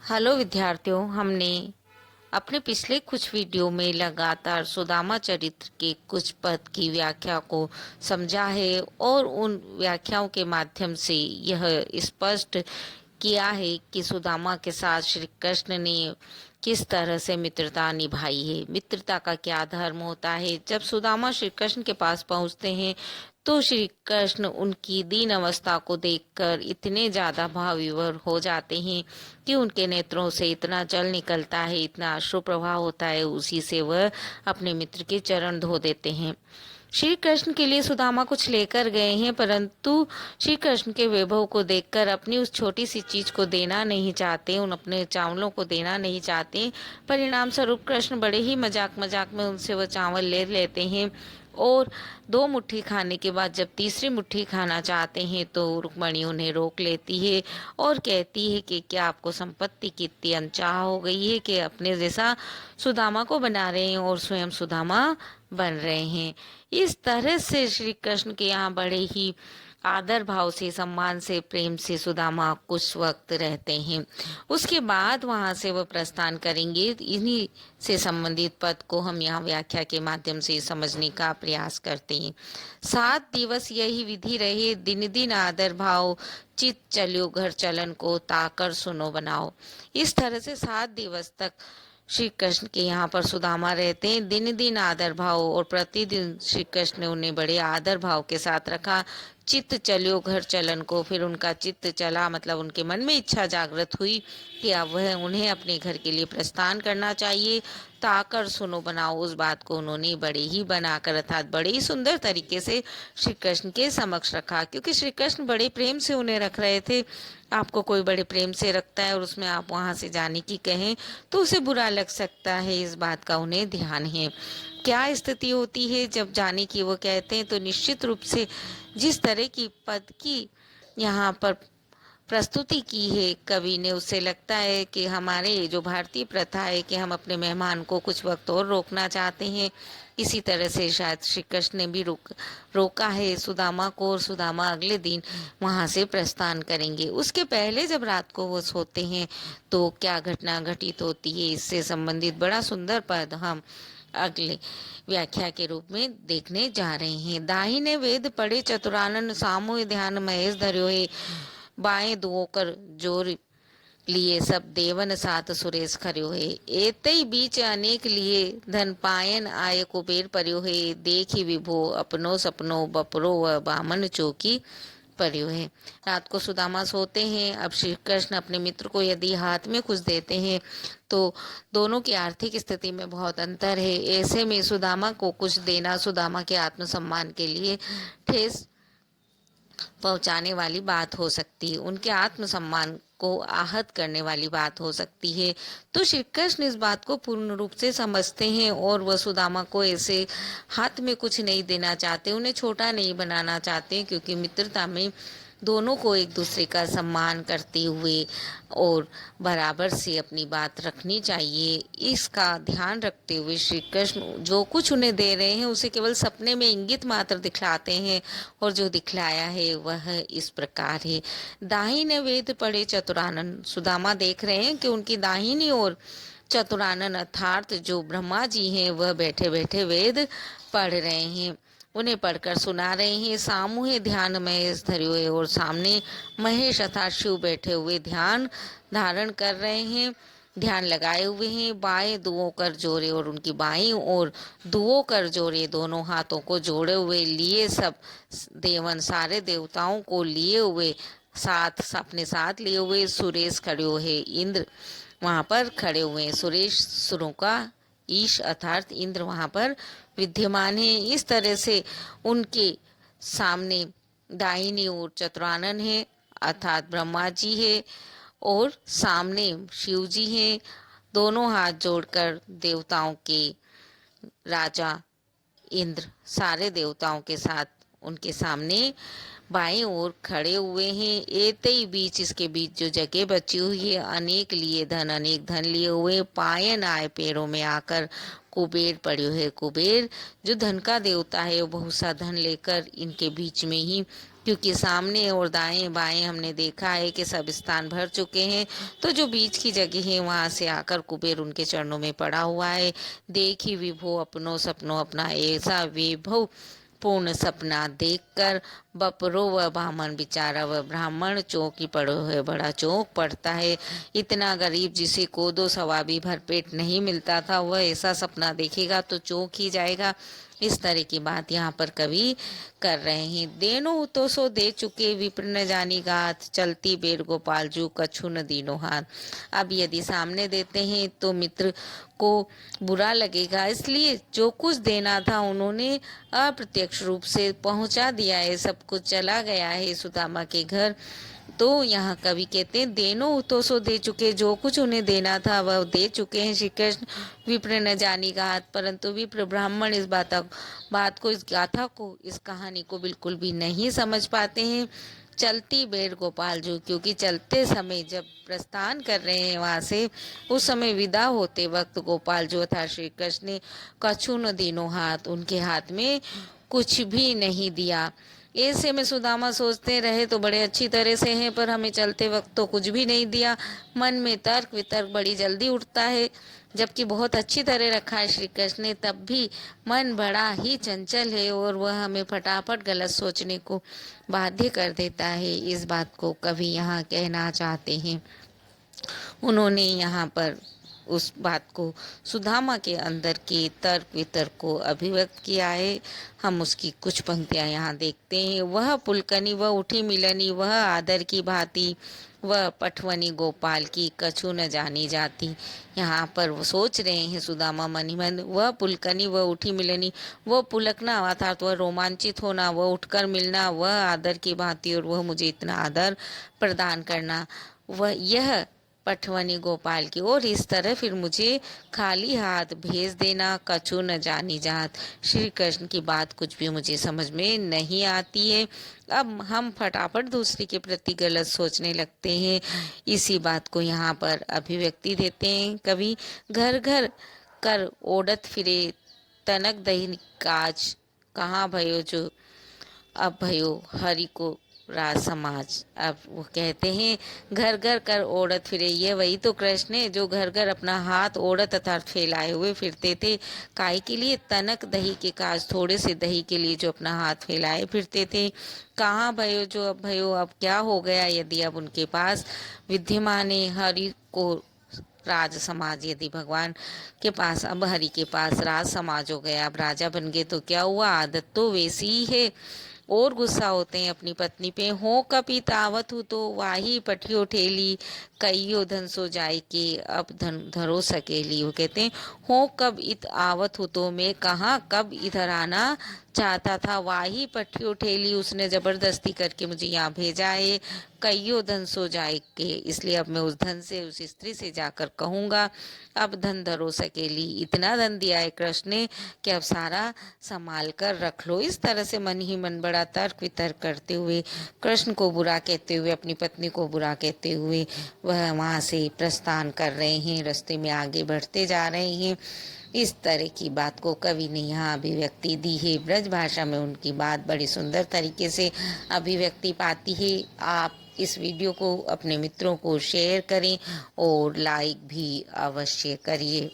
Hello विद्यार्थियों, हमने अपने पिछले कुछ वीडियो में लगातार सुदामा चरित्र के कुछ पद की व्याख्या को समझा है और उन व्याख्याओं के माध्यम से यह स्पष्ट किया है कि सुदामा के साथ श्री कृष्ण ने किस तरह से मित्रता निभाई है। मित्रता का क्या धर्म होता है। जब सुदामा श्री कृष्ण के पास पहुंचते हैं तो श्री कृष्ण उनकी दीन अवस्था को देखकर इतने ज्यादा भाव विभोर हो जाते हैं कि उनके नेत्रों से इतना जल निकलता है, इतना अश्रु प्रवाह होता है। उसी से वह अपने मित्र के चरण धो देते हैं। श्री कृष्ण के लिए सुदामा कुछ लेकर गए हैं, परंतु श्री कृष्ण के वैभव को देखकर अपनी उस छोटी सी चीज को देना नहीं चाहते, उन अपने चावलों को देना नहीं चाहते। परिणाम स्वरूप कृष्ण बड़े ही मजाक मजाक में उनसे वह चावल ले लेते हैं और 2 मुट्ठी खाने के बाद जब तीसरी मुट्ठी खाना चाहते हैं तो रुक्मणी उन्हें रोक लेती है और कहती है कि क्या आपको संपत्ति की इतनी अनचाह हो गई है कि अपने जैसा सुदामा को बना रहे हैं और स्वयं सुदामा बन रहे हैं। इस तरह से श्री कृष्ण के यहाँ बड़े ही आदर भाव से, सम्मान से, प्रेम से सुदामा कुछ वक्त रहते हैं। उसके बाद वहां से वह प्रस्थान करेंगे। इन्हीं से संबंधित पद को हम यहाँ व्याख्या के माध्यम से समझने का प्रयास करते हैं। 7 दिवस यही विधि रहे, दिन दिन आदर भाव, चित चलियो घर चलन को ताकर सुनो बनाओ। इस तरह से 7 दिवस तक श्री कृष्ण के यहाँ पर सुदामा रहते हैं। दिन दिन आदर भाव और प्रतिदिन श्री कृष्ण ने उन्हें बड़े आदर भाव के साथ रखा। चित्त चलियो घर चलन को, फिर उनका चित्त चला, मतलब उनके मन में इच्छा जागृत हुई कि अब वह उन्हें अपने घर के लिए प्रस्थान करना चाहिए। ताकर सुनो बनाओ, उस बात को उन्होंने बड़े ही बनाकर अर्थात बड़े ही सुंदर तरीके से श्री कृष्ण के समक्ष रखा, क्योंकि श्री कृष्ण बड़े प्रेम से उन्हें रख रहे थे। आपको कोई बड़े प्रेम से रखता है और उसमें आप वहां से जाने की कहें तो उसे बुरा लग सकता है, इस बात का उन्हें ध्यान है। क्या स्थिति होती है जब जाने की वो कहते हैं, तो निश्चित रूप से जिस तरह की पद की यहाँ पर प्रस्तुति की है कवि ने, उससे लगता है कि हमारे जो भारतीय प्रथा है कि हम अपने मेहमान को कुछ वक्त और रोकना चाहते हैं, इसी तरह से शायद श्री कृष्ण ने भी रोका है सुदामा को, और सुदामा अगले दिन वहां से प्रस्थान करेंगे। उसके पहले जब रात को वो सोते हैं तो क्या घटना घटित होती है, इससे संबंधित बड़ा सुंदर पद हम अगले व्याख्या के रूप में देखने जा रहे हैं। दाहिने वेद पढ़े चतुरानन, सामूहिक ध्यान महेश धर्यो है, बाएं दुओ कर जोर लिए सब देवन सात सुरेश खर्यो है। एतई बीच अनेक लिए धन पायन आय कुबेर पर्यो है, देखी विभो अपनो सपनो बपरो व बामन चौकी पर्यो है। रात को सुदामा सोते हैं। अब श्री कृष्ण अपने मित्र को यदि हाथ में कुछ देते हैं तो दोनों की आर्थिक स्थिति में बहुत अंतर है। ऐसे में सुदामा को कुछ देना सुदामा के आत्मसम्मान के लिए ठेस पहुंचाने वाली बात हो सकती है, उनके आत्मसम्मान को आहत करने वाली बात हो सकती है। तो श्री कृष्ण इस बात को पूर्ण रूप से समझते हैं और वह सुदामा को ऐसे हाथ में कुछ नहीं देना चाहते, उन्हें छोटा नहीं बनाना चाहते, क्योंकि मित्रता में दोनों को एक दूसरे का सम्मान करते हुए और बराबर से अपनी बात रखनी चाहिए। इसका ध्यान रखते हुए श्री कृष्ण जो कुछ उन्हें दे रहे हैं उसे केवल सपने में इंगित मात्र दिखलाते हैं, और जो दिखलाया है वह इस प्रकार है। दाहिने वेद पढ़े चतुरानन, सुदामा देख रहे हैं कि उनकी दाहिनी ओर चतुरानन अर्थात जो ब्रह्मा जी हैं वह बैठे बैठे वेद पढ़ रहे हैं, उन्हें पढ़कर सुना रहे हैं। सामूहिक ध्यान महेश धर्यो है, और सामने महेश अर्थात शिव बैठे हुए ध्यान धारण कर रहे हैं, ध्यान लगाए हुए हैं। बाएं दुओं कर जोड़े, और उनकी बाईं ओर दुओं कर जोड़े, दोनों हाथों को जोड़े हुए लिए सब देवन सारे देवताओं को लिए हुए साथ अपने साथ लिए हुए सुरेश खड़े हुए, इंद्र वहां पर खड़े हुए हैं। सुरेश सुरों का ईश अर्थात इंद्र वहां पर विद्यमान है। इस तरह से उनके सामने दाहिनी ओर चतुरानन है अर्थात ब्रह्मा जी है, और सामने शिव जी हैं। दोनों हाथ जोड़कर देवताओं के राजा इंद्र सारे देवताओं के साथ उनके सामने बाएं ओर खड़े हुए हैं। एतई बीच, इसके बीच जो जगह बची हुई है, अनेक लिए धन, अनेक धन लिए हुए, पायन आए पैरों में आकर कुबेर पड़े है। कुबेर जो धन का देवता है वो बहुत सा धन लेकर इनके बीच में ही क्योंकि सामने और दाएं बाएं हमने देखा है कि सब स्थान भर चुके हैं, तो जो बीच की जगह है वहां से आकर कुबेर उनके चरणों में पड़ा हुआ है। देखी विभो अपनों सपनों अपना ऐसा विभव पूर्ण सपना देखकर बपरो व बामन बेचारा व ब्राह्मण चौक ही पड़ो है, बड़ा चौक पड़ता है। इतना गरीब जिसे कोदो सवा भी भरपेट नहीं मिलता था, वह ऐसा सपना देखेगा तो चौक ही जाएगा। इस तरह की बात यहाँ पर कवि कर रहे हैं। देनो तो सो दे चुके विप्र न जानी गात, चलती बेर गोपाल जू कछु न दीनो हाथ। अब यदि सामने देते हैं तो मित्र को बुरा लगेगा, इसलिए जो कुछ देना था उन्होंने अप्रत्यक्ष रूप से पहुंचा दिया है, सब कुछ चला गया है सुदामा के घर। तो यहाँ कवि कहते हैं देनो तो सो दे चुके, जो कुछ उन्हें देना था वह दे चुके हैं श्री कृष्ण। विप्र न जानी गाथ, परंतु विप्र ब्राह्मण इस बात को, इस गाथा को, इस कहानी को बिल्कुल भी नहीं समझ पाते हैं। चलती बेर गोपाल जो, क्योंकि चलते समय जब प्रस्थान कर रहे हैं वहां से, उस समय विदा होते वक्त गोपाल जो था श्री कृष्ण ने कछु न दीनो हाथ, उनके हाथ में कुछ भी नहीं दिया। ऐसे में सुदामा सोचते रहे तो बड़े अच्छी तरह से हैं, पर हमें चलते वक्त तो कुछ भी नहीं दिया। मन में तर्क वितर्क बड़ी जल्दी उठता है, जबकि बहुत अच्छी तरह रखा है श्री कृष्ण ने, तब भी मन बड़ा ही चंचल है और वह हमें फटाफट गलत सोचने को बाध्य कर देता है। इस बात को कवि यहाँ कहना चाहते हैं। उन्होंने यहाँ पर उस बात को सुदामा के अंदर के तर्क वितर्क को अभिव्यक्त किया है। हम उसकी कुछ पंक्तियां यहाँ देखते हैं। वह पुलकनी वह उठी मिलनी, वह आदर की भांति, वह पठवनी गोपाल की कछु न जानी जाती। यहाँ पर वो सोच रहे हैं सुदामा मन ही मन, वह पुलकनी वह उठी मिलनी, वह पुलकना अर्थात वह रोमांचित होना, वह उठकर मिलना, वह आदर की भांति और वह मुझे इतना आदर प्रदान करना, वह यह पठवनी गोपाल की, और इस तरह फिर मुझे खाली हाथ भेज देना, कछु न जानी जात। श्री कृष्ण की बात कुछ भी मुझे समझ में नहीं आती है। अब हम फटाफट दूसरे के प्रति गलत सोचने लगते हैं। इसी बात को यहाँ पर अभिव्यक्ति देते हैं कवि। घर घर कर ओढ़त फिरे तनक दही काज, कहाँ भयो जो अब भयो हरि को राज समाज। अब वो कहते हैं घर घर कर ओढ़त फिरे, ये वही तो कृष्ण है जो घर घर अपना हाथ ओढ़त अर्थात फैलाए हुए फिरते थे। काय के लिए? तनक दही के काज, थोड़े से दही के लिए जो अपना हाथ फैलाए फिरते थे। कहाँ भयो जो अब भयो, अब क्या हो गया यदि अब उनके पास विद्यमान है हरि को राज समाज, यदि भगवान के पास अब हरि के पास राज समाज हो गया, अब राजा बन गए तो क्या हुआ, आदत तो वैसी ही है। और गुस्सा होते हैं अपनी पत्नी पे। हो कपि तावत हूँ तो वाही पठियो ठेली, कईयो धन सो जाए के अब धन धरो सकेली। वो कहते हैं हो कब इत आवत हूँ तो, मैं कहाँ कब इधर आना चाहता था, वाही पठियो ठेली, उसने जबरदस्ती करके मुझे यहाँ भेजा है। कईयो धन सो जाए के, इसलिए अब मैं उस धन से, उस स्त्री से जाकर कहूंगा अब धन धरो सकेली, इतना धन दिया है कृष्ण ने कि अब सारा संभाल कर रख लो। इस तरह से मन ही मन बड़ा तर्क वितर्क करते हुए, कृष्ण को बुरा कहते हुए, अपनी पत्नी को बुरा कहते हुए वह वहां से प्रस्थान कर रहे हैं, रास्ते में आगे बढ़ते जा रहे हैं। इस तरह की बात को कवि ने यहाँ अभिव्यक्ति दी है। ब्रज भाषा में उनकी बात बड़ी सुंदर तरीके से अभिव्यक्ति पाती है। आप इस वीडियो को अपने मित्रों को शेयर करें और लाइक भी अवश्य करिए।